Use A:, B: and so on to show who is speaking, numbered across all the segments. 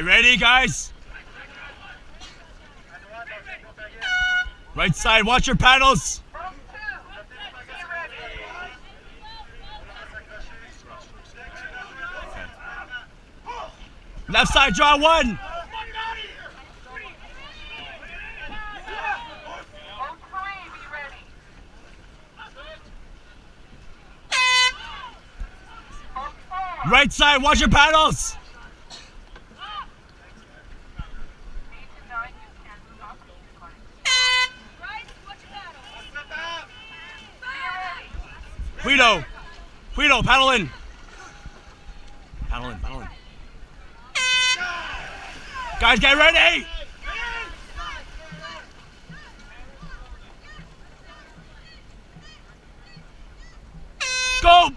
A: Get ready, guys. Right side, watch your paddles. Left side, draw one. Right side, watch your paddles. Guido, paddle in. Paddle in. Guys, get ready. Go.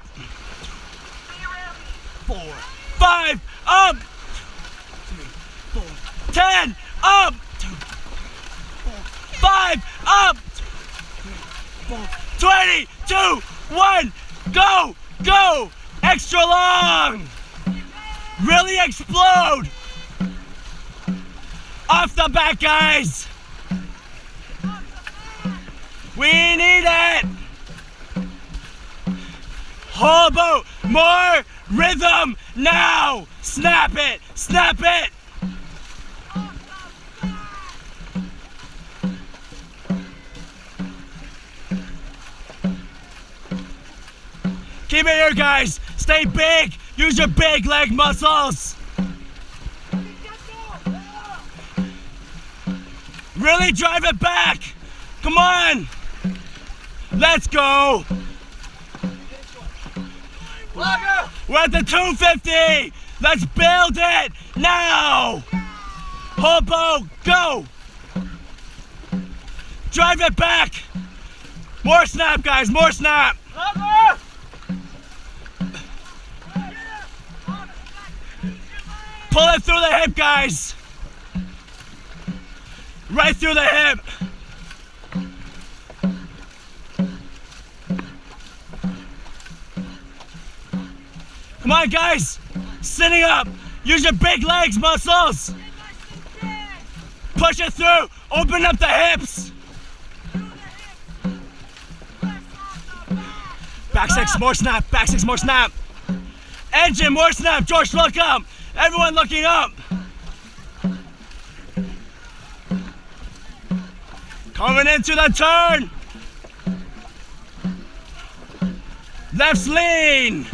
A: 4, 5, up. 3, 4, 10, up. 2, 4, 5, up. 3, 4, 20, 2, 1, go. Extra long. Really explode. Off the back, guys. We need it. Hobo, more rhythm now. Snap it. Keep it here, guys. Stay big. Use your big leg muscles. Really drive it back. Come on. Let's go. We're at the 250. Let's build it now. Hobo, go. Drive it back. More snap, guys. More snap. Pull it through the hip, guys. Right through the hip. Come on, guys. Sitting up. Use your big legs muscles. Push it through. Open up the hips. Back six, more snap. Back six, more snap. Engine, more snap. George, look up. Everyone looking up. Coming into the turn. Left lean.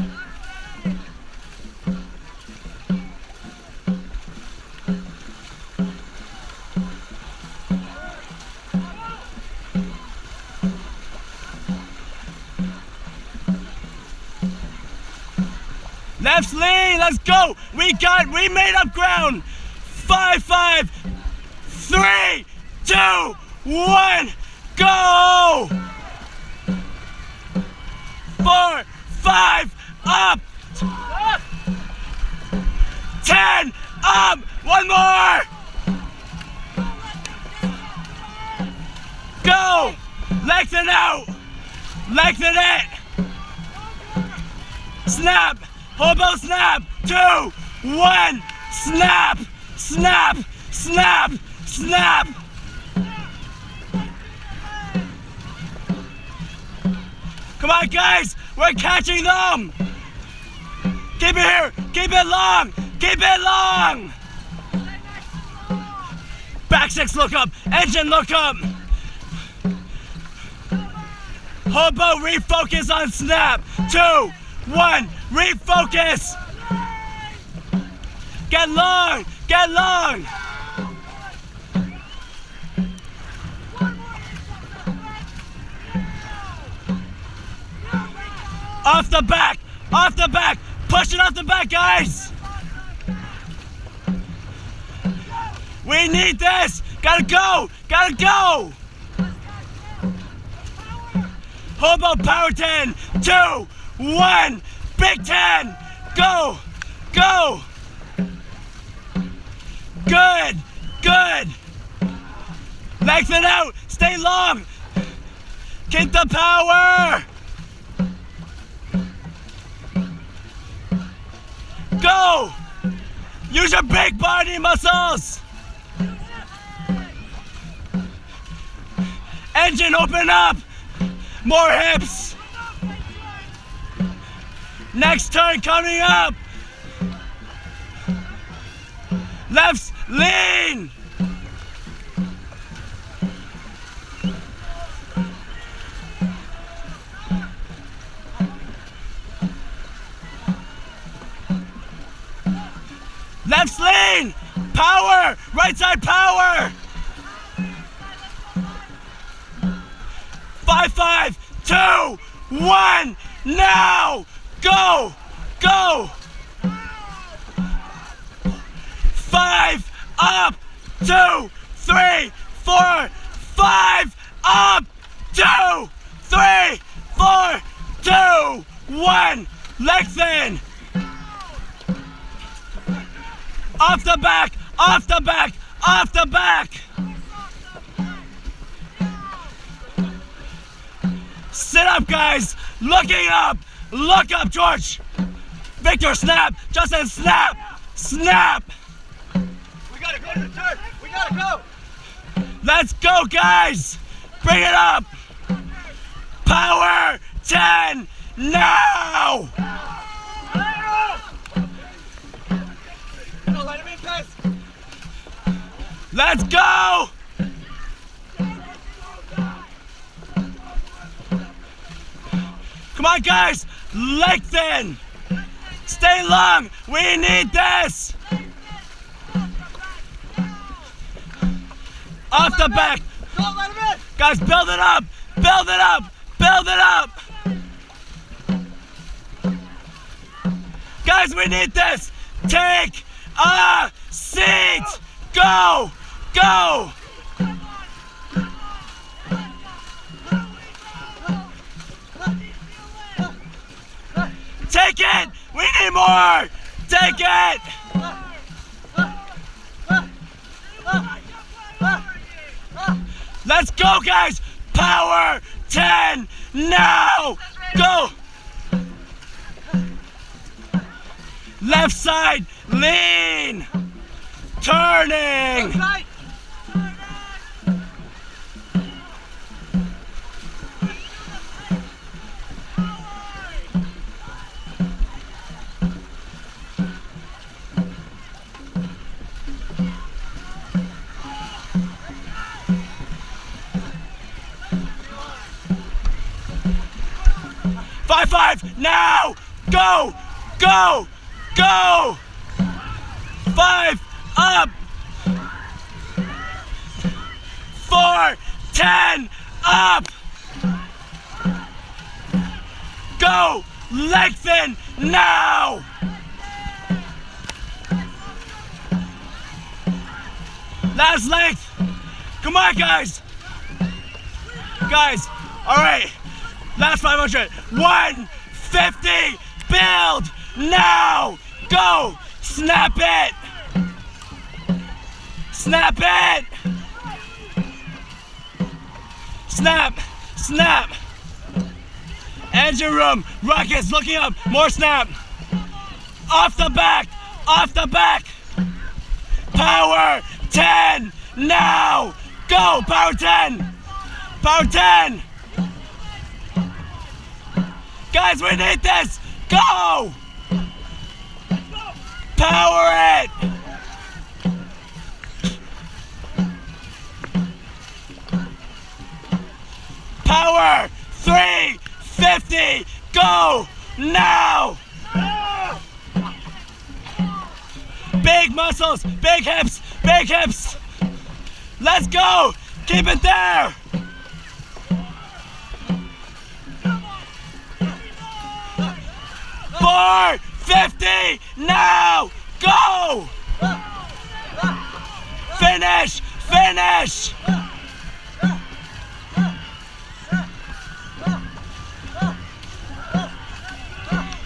A: Left lean, let's go. We made up ground. 5, 5, 3, 2, 1, go. 4, 5, up. 10, up. One more. Go. Lengthen out. Lengthen it. Snap. Hobo snap. 2, 1. Snap. Snap. Snap. Snap. Come on, guys. We're catching them. Keep it here. Keep it long. Keep it long. Back six, look up. Engine, look up. Hobo, refocus on snap. 2, 1, refocus. Get long. Get long. Off the back. Off the back. Push it off the back, guys. We need this. Gotta go. Gotta go. Hobo power 10. 2, 1. Big 10. Go. Go. Good. Good. Lengthen out. Stay long. Keep the power. Go. Use your big body muscles. Engine, open up. More hips. Next turn coming up. Lefts, lean. Left lean, power, right side power. 5, 5, 2, 1, now, go, go. 5, up, 2, 3, 4, 5, up, 2, 3, 4, 2, 1, lengthen. Off the back, off the back, off the back. Sit up, guys. Looking up. Look up, George. Victor, snap. Justin, snap. Snap.
B: We gotta go to the turn. We gotta go.
A: Let's go, guys. Bring it up. Power 10 now.
B: No, let him in, pass.
A: Let's go. Come on, guys. Lengthen. Stay long. We need this. Off the back.
B: Don't let him in.
A: Guys, build it up. Build it up. Build it up. Guys, we need this. Take a seat. Go. Go. Take it. We need more. Take it. Let's go, guys. Power 10 now. Go. Left side, lean. Turning.
B: Right.
A: 5, 5, now. Go. Go. Go. 5, up. 4, 10, up. Go. Lengthen now. Last length. Come on, guys. Guys, all right. Last 500. 150. Build now. Go. Snap it. Snap it. Snap. Snap. Engine room. Rockets looking up. More snap. Off the back. Off the back. Power 10 now. Go. Power 10. Power 10. Guys, we need this. Go. Power it. Power 350. Go now. Big muscles, big hips, big hips. Let's go. Keep it there. $450 now. Go. Finish. Finish.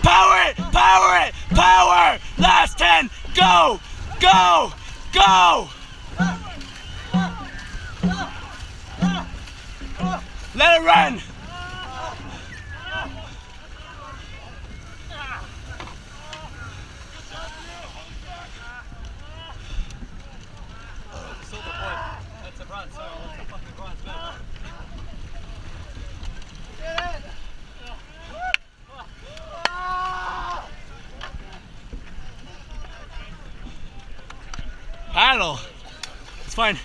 A: Power it. Power it. Power. Last 10. Go. Go. Go. Let it run. Paddle. It's fine.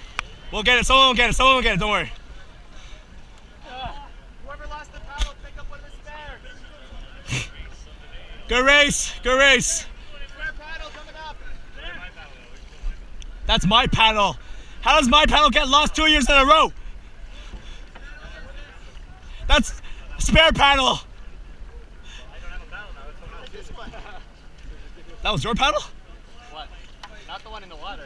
A: We'll get it. Someone will get it. Someone will get it. Don't worry.
B: Whoever lost the paddle, pick up one of the spare.
A: Good race. Good race.
B: Spare paddle coming up.
A: That's my paddle. How does my paddle get lost 2 years in a row? That's a spare paddle.
B: I don't have a paddle now. It's someone else's.
A: That was your paddle?
B: What? Not the one in the water.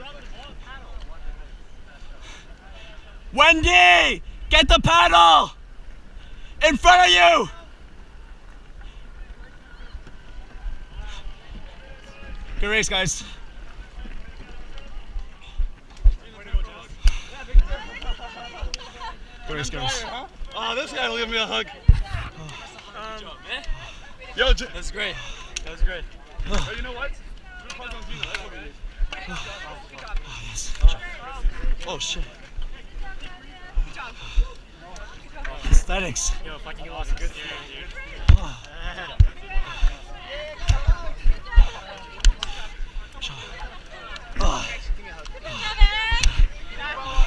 A: Wendy! Get the paddle! In front of you! Good race, guys. Good race, guys.
B: Oh, this guy will give me a hug. Yo, that was great. That was great. Oh, you know what?
A: Oh, shit. Aesthetics.
B: Yo, fucking awesome. Good steering, dude.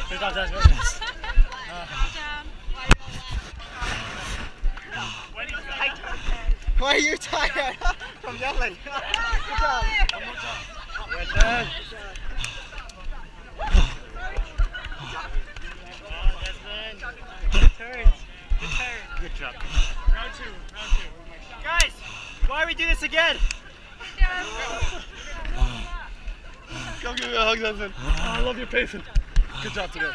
B: Good job, Jasmine. Why are you tired? From yelling. Good job. One more time. Well done. Good turns. Good turn. Good job. Round two. Guys, why are we doing this again? Come give me a hug, Jasmine. Oh, I love your pacing. Good job today.